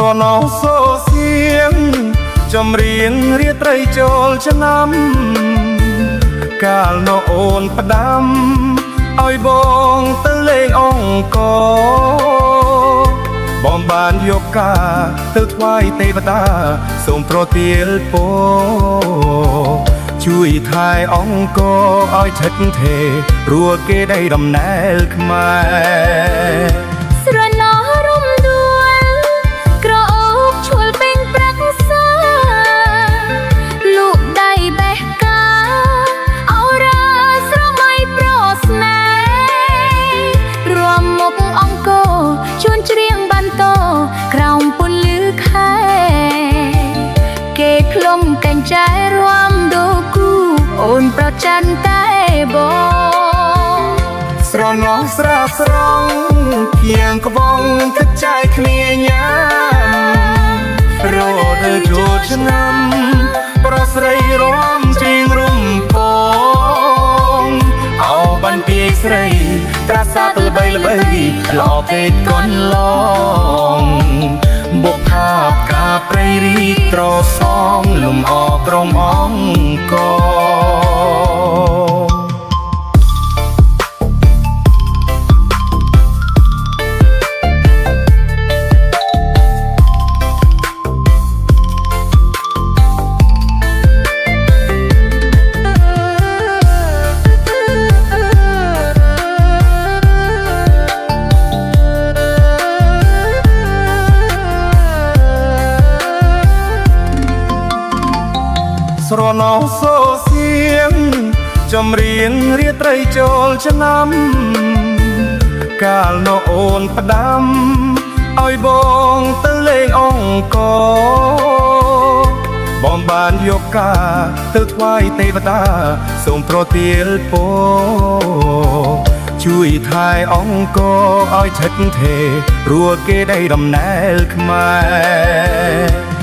ស្រណោសូសៀងចំរៀងរាត្រីចូលឆ្នាំកាលនោះអូនផ្ដាំឲ្យបងទៅលេងអង្គបងបានយកការទៅថ្វាយទេវតាសូមប្រទាលពរជួយថែអង្គឲ្យថិតថេរព្រោះគេได้ដំណើរខ្មែរស្រណោរំដួលក្រអូបឈួលពេញព្រឹកសាលូកដៃបេះកាអរាស្រមៃប្រស្នេហ៍រួមមុខអង្គជួនច្រៀងបានតក្រោមពន្លឺខែគេក្លុំកញ្ចែរួមដូគូអូនប្រច័នតែបងស្រណោស្រាស្រង់គៀងក្បងទឹកចែកគ្នាញ៉ាំរដូវចូលឆ្នាំប្រស្រីរាំច្រៀងរំពងអោបានពីស្រីត្រាសាទៅល្បីល្អពេកកន្លងបុកថាបការព្រៃរីត្រសងលំអក្រុមអង្គស្រណោសូសៀងចំរៀងរាត្រីចូលឆ្នាំកាលនោះអូនផ្ដាំឲ្យបងទៅលេងអង្គបងបានយកការទៅថ្វាយទេវតាសូមប្រទាលពរជួយថែអង្គឲ្យថិតថេរព្រោះគេได้ដំណើរខ្មែរ